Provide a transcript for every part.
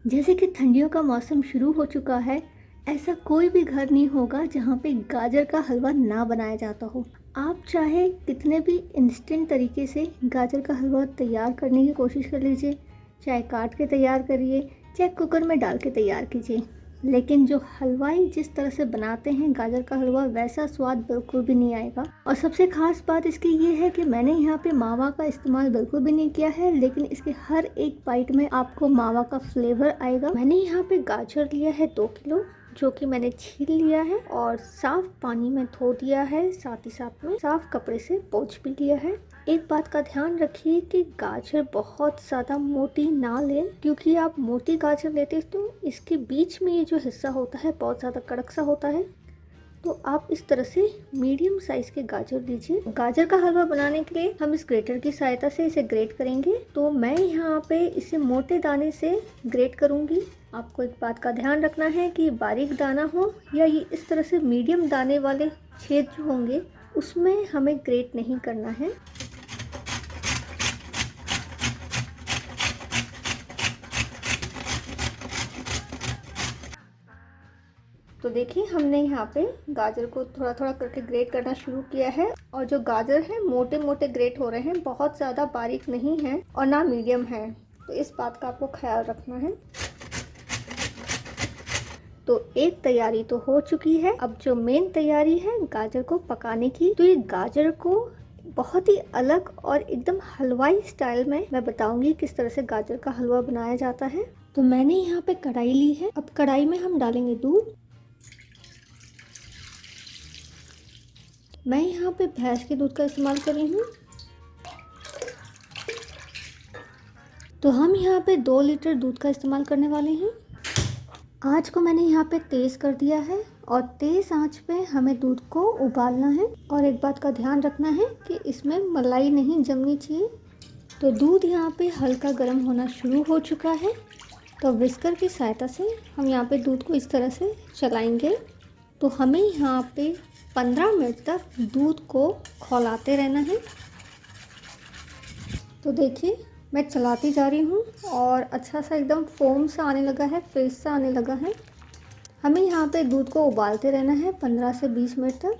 जैसे कि ठंडियों का मौसम शुरू हो चुका है, ऐसा कोई भी घर नहीं होगा जहाँ पे गाजर का हलवा ना बनाया जाता हो। आप चाहे कितने भी इंस्टेंट तरीके से गाजर का हलवा तैयार करने की कोशिश कर लीजिए, चाहे काट के तैयार करिए, चाहे कुकर में डाल के तैयार कीजिए। लेकिन जो हलवाई जिस तरह से बनाते हैं गाजर का हलवा, वैसा स्वाद बिल्कुल भी नहीं आएगा। और सबसे खास बात इसकी ये है कि मैंने यहाँ पे मावा का इस्तेमाल बिल्कुल भी नहीं किया है, लेकिन इसके हर एक बाइट में आपको मावा का फ्लेवर आएगा। मैंने यहाँ पे गाजर लिया है 2 किलो, जो कि मैंने छील लिया है और साफ पानी में धो दिया है, साथ ही साथ में साफ कपड़े से पोंछ भी लिया है। एक बात का ध्यान रखिए कि गाजर बहुत ज़्यादा मोटी ना लें, क्योंकि आप मोटी गाजर लेते हैं तो इसके बीच में ये जो हिस्सा होता है बहुत ज़्यादा कड़क सा होता है। तो आप इस तरह से मीडियम साइज के गाजर लीजिए। गाजर का हलवा बनाने के लिए हम इस ग्रेटर की सहायता से इसे ग्रेट करेंगे। तो मैं यहाँ पे इसे मोटे दाने से ग्रेट करूँगी। आपको एक बात का ध्यान रखना है कि बारीक दाना हो या ये इस तरह से मीडियम दाने वाले छेद जो होंगे उसमें हमें ग्रेट नहीं करना है। तो देखिए हमने यहाँ पे गाजर को थोड़ा थोड़ा करके ग्रेट करना शुरू किया है और जो गाजर है मोटे मोटे ग्रेट हो रहे हैं, बहुत ज़्यादा बारीक नहीं है और ना मीडियम है। तो इस बात का आपको ख्याल रखना है। तो एक तैयारी तो हो चुकी है। अब जो मेन तैयारी है गाजर को पकाने की, तो ये गाजर को बहुत ही अलग और एकदम हलवाई स्टाइल में मैं बताऊंगी किस तरह से गाजर का हलवा बनाया जाता है। तो मैंने यहाँ पे कढ़ाई ली है। अब कढ़ाई में हम डालेंगे दूध। मैं यहाँ पे भैंस के दूध का इस्तेमाल कर रही हूँ। तो हम यहाँ पे 2 लीटर दूध का इस्तेमाल करने वाले हैं। आँच को मैंने यहाँ पे तेज़ कर दिया है और तेज़ आँच पे हमें दूध को उबालना है। और एक बात का ध्यान रखना है कि इसमें मलाई नहीं जमनी चाहिए। तो दूध यहाँ पे हल्का गर्म होना शुरू हो चुका है। तो विस्कर की सहायता से हम यहाँ पे दूध को इस तरह से चलाएंगे। तो हमें यहाँ पे 15 मिनट तक दूध को खौलाते रहना है। तो देखिए मैं चलाती जा रही हूँ और अच्छा सा एकदम फोम सा आने लगा है, फेस सा आने लगा है। हमें यहाँ पे दूध को उबालते रहना है 15 से 20 मिनट तक।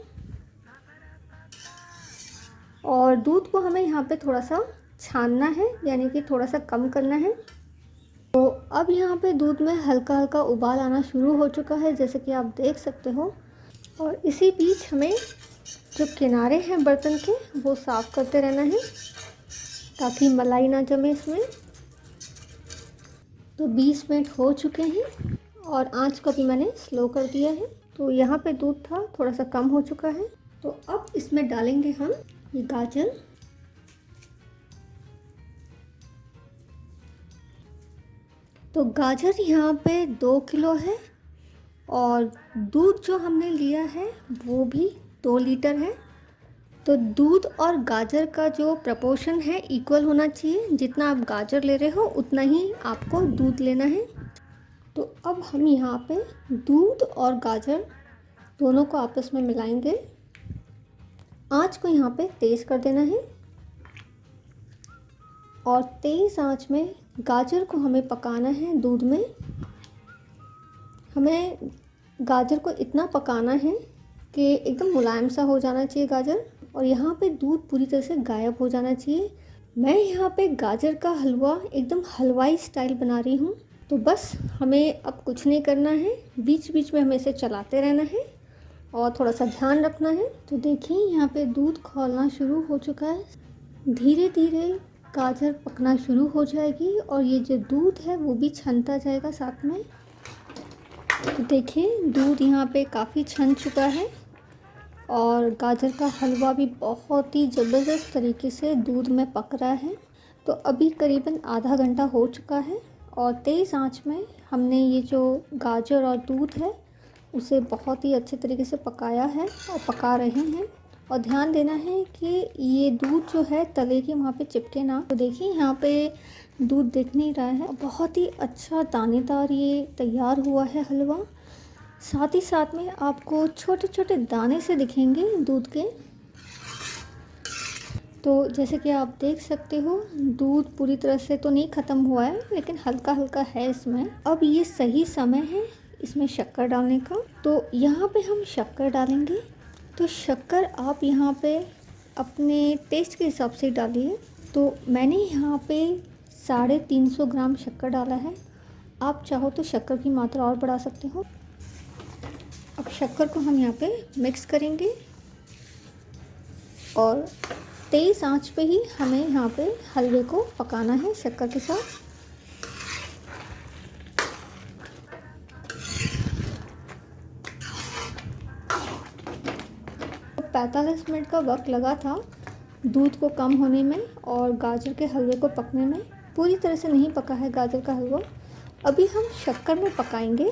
और दूध को हमें यहाँ पे थोड़ा सा छानना है, यानी कि थोड़ा सा कम करना है। तो अब यहाँ पे दूध में हल्का हल्का उबाल आना शुरू हो चुका है, जैसे कि आप देख सकते हो। और इसी बीच हमें जो किनारे हैं बर्तन के वो साफ़ करते रहना है ताकि मलाई ना जमे इसमें। तो 20 मिनट हो चुके हैं और आंच को भी मैंने स्लो कर दिया है। तो यहाँ पे दूध था थोड़ा सा कम हो चुका है। तो अब इसमें डालेंगे हम ये गाजर। तो गाजर यहाँ पे 2 किलो है और दूध जो हमने लिया है वो भी 2 लीटर है। तो दूध और गाजर का जो प्रपोर्शन है इक्वल होना चाहिए। जितना आप गाजर ले रहे हो उतना ही आपको दूध लेना है। तो अब हम यहाँ पे दूध और गाजर दोनों को आपस में मिलाएंगे। आँच को यहाँ पे तेज़ कर देना है और तेज़ आँच में गाजर को हमें पकाना है दूध में। हमें गाजर को इतना पकाना है कि एकदम मुलायम सा हो जाना चाहिए गाजर, और यहाँ पे दूध पूरी तरह से गायब हो जाना चाहिए। मैं यहाँ पे गाजर का हलवा एकदम हलवाई स्टाइल बना रही हूँ। तो बस हमें अब कुछ नहीं करना है, बीच बीच में हमें इसे चलाते रहना है और थोड़ा सा ध्यान रखना है। तो देखिए यहाँ पे दूध खौलना शुरू हो चुका है। धीरे धीरे गाजर पकना शुरू हो जाएगी और ये जो दूध है वो भी छनता जाएगा साथ में। तो देखिए दूध यहाँ पे काफ़ी छन चुका है और गाजर का हलवा भी बहुत ही ज़बरदस्त तरीके से दूध में पक रहा है। तो अभी करीबन आधा घंटा हो चुका है और तेज़ आंच में हमने ये जो गाजर और दूध है उसे बहुत ही अच्छे तरीके से पकाया है और पका रहे हैं। और ध्यान देना है कि ये दूध जो है तवे के वहाँ पे चिपके ना। तो देखिए यहाँ पे दूध दिख नहीं रहा है, बहुत ही अच्छा दानेदार ये तैयार हुआ है हलवा। साथ ही साथ में आपको छोटे छोटे दाने से दिखेंगे दूध के। तो जैसे कि आप देख सकते हो, दूध पूरी तरह से तो नहीं ख़त्म हुआ है, लेकिन हल्का हल्का है इसमें। अब ये सही समय है इसमें शक्कर डालने का। तो यहाँ पे हम शक्कर डालेंगे। तो शक्कर आप यहाँ पे अपने टेस्ट के हिसाब से डालिए। तो मैंने यहाँ पे 350 ग्राम शक्कर डाला है। आप चाहो तो शक्कर की मात्रा और बढ़ा सकते हो। अब शक्कर को हम यहाँ पे मिक्स करेंगे और तेज़ आंच पे ही हमें यहाँ पे हलवे को पकाना है शक्कर के साथ। 45 मिनट का वक्त लगा था दूध को कम होने में और गाजर के हलवे को पकने में। पूरी तरह से नहीं पका है गाजर का हलवा, अभी हम शक्कर में पकाएंगे।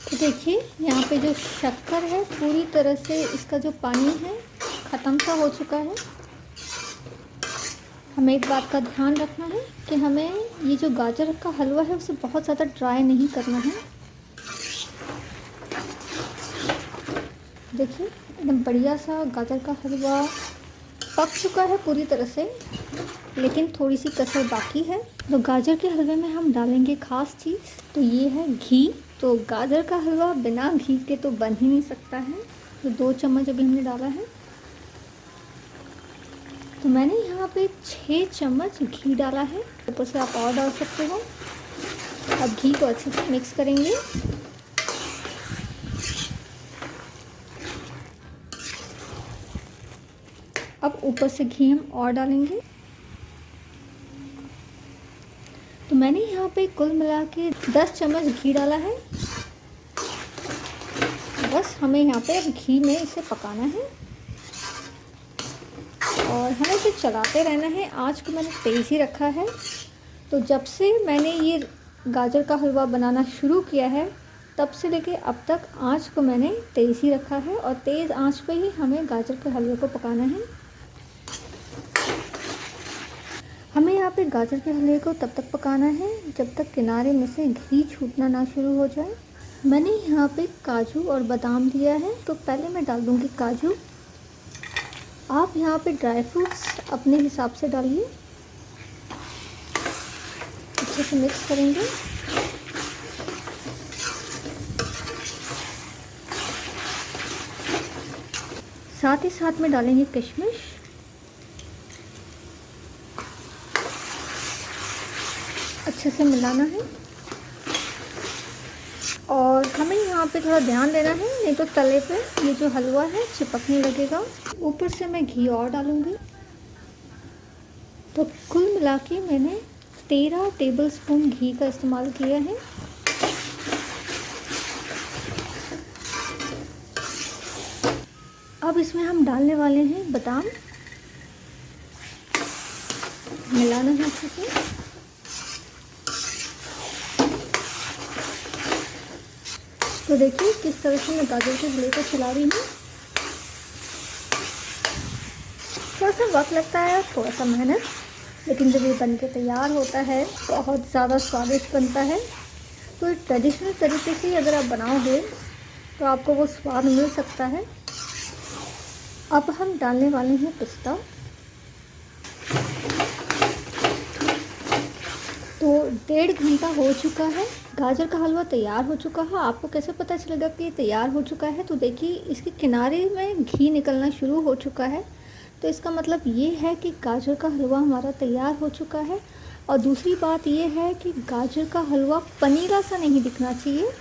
तो देखिए यहाँ पे जो शक्कर है पूरी तरह से इसका जो पानी है ख़त्म सा हो चुका है। हमें एक बात का ध्यान रखना है कि हमें ये जो गाजर का हलवा है उसे बहुत ज़्यादा ड्राई नहीं करना है। देखिए एकदम बढ़िया सा गाजर का हलवा पक चुका है पूरी तरह से, लेकिन थोड़ी सी कसर बाकी है। तो गाजर के हलवे में हम डालेंगे ख़ास चीज़, तो ये है घी। तो गाजर का हलवा बिना घी के तो बन ही नहीं सकता है। तो 2 चम्मच अभी हमने डाला है। तो मैंने यहाँ पे 6 चम्मच घी डाला है। ऊपर से आप और डाल सकते हो। अब घी को अच्छे से मिक्स करेंगे। अब ऊपर से घी हम और डालेंगे। तो मैंने यहाँ पे कुल मिला के 10 चम्मच घी डाला है। बस हमें यहाँ पे अब घी में इसे पकाना है और हमें इसे चलाते रहना है। आँच को मैंने तेज़ ही रखा है। तो जब से मैंने ये गाजर का हलवा बनाना शुरू किया है तब से लेके अब तक आँच को मैंने तेज़ ही रखा है और तेज़ आँच पे ही हमें गाजर के हलवे को पकाना है। हमें यहाँ पे गाजर के हलवे को तब तक पकाना है जब तक किनारे में से घी छूटना ना शुरू हो जाए। मैंने यहाँ पे काजू और बादाम लिया है, तो पहले मैं डाल दूँगी काजू। आप यहाँ पे ड्राई फ्रूट्स अपने हिसाब से डालिए। अच्छे से मिक्स करेंगे। साथ ही साथ में डालेंगे किशमिश। अच्छे से मिलाना है और हमें यहाँ पे थोड़ा ध्यान देना है, नहीं तो तले पे ये जो हलवा है चिपकने लगेगा। ऊपर से मैं घी और डालूँगी। तो कुल मिला के मैंने 13 टेबलस्पून घी का इस्तेमाल किया है। अब इसमें हम डालने वाले हैं बादाम। मिलाना है अच्छे से। तो देखिए किस तरह से मैं गाजर के हलवे को चला रही हूँ। थोड़ा सा वक्त लगता है, थोड़ा सा मेहनत, लेकिन जब ये बन के तैयार होता है बहुत ज़्यादा स्वादिष्ट बनता है। तो ट्रेडिशनल तरीके से अगर आप बनाओगे तो आपको वो स्वाद मिल सकता है। अब हम डालने वाले हैं पिस्ता। तो 1.5 घंटा हो चुका है, गाजर का हलवा तैयार हो चुका है। आपको कैसे पता चलेगा कि ये तैयार हो चुका है? तो देखिए इसके किनारे में घी निकलना शुरू हो चुका है, तो इसका मतलब ये है कि गाजर का हलवा हमारा तैयार हो चुका है। और दूसरी बात ये है कि गाजर का हलवा पनीला सा नहीं दिखना चाहिए,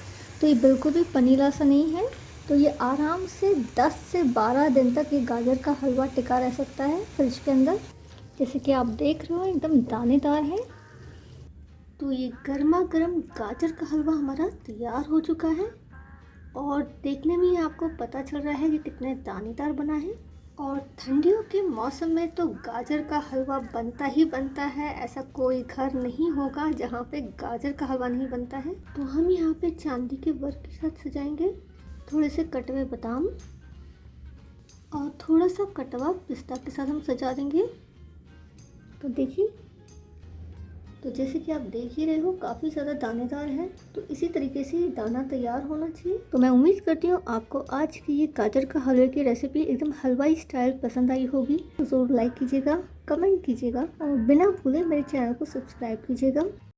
तो ये बिल्कुल भी पनीला सा नहीं है। तो ये आराम से 10 से 12 दिन तक ये गाजर का हलवा टिका रह सकता है फ्रिज के अंदर। जैसे कि आप देख रहे हो एकदम दानेदार है। तो ये गर्मा गर्म गाजर का हलवा हमारा तैयार हो चुका है और देखने में ही आपको पता चल रहा है कि कितने दानेदार बना है। और ठंडियों के मौसम में तो गाजर का हलवा बनता ही बनता है। ऐसा कोई घर नहीं होगा जहाँ पे गाजर का हलवा नहीं बनता है। तो हम यहाँ पे चांदी के वर्क के साथ सजाएंगे। थोड़े से कटे हुए बादाम और थोड़ा सा कटा हुआ पिस्ता के साथ हम सजा देंगे। तो देखिए, तो जैसे कि आप देख ही रहे हो काफ़ी ज़्यादा दानेदार है, तो इसी तरीके से ये दाना तैयार होना चाहिए। तो मैं उम्मीद करती हूँ आपको आज की ये गाजर का हलवे की रेसिपी एकदम हलवाई स्टाइल पसंद आई होगी। तो ज़रूर लाइक कीजिएगा, कमेंट कीजिएगा और बिना भूले मेरे चैनल को सब्सक्राइब कीजिएगा।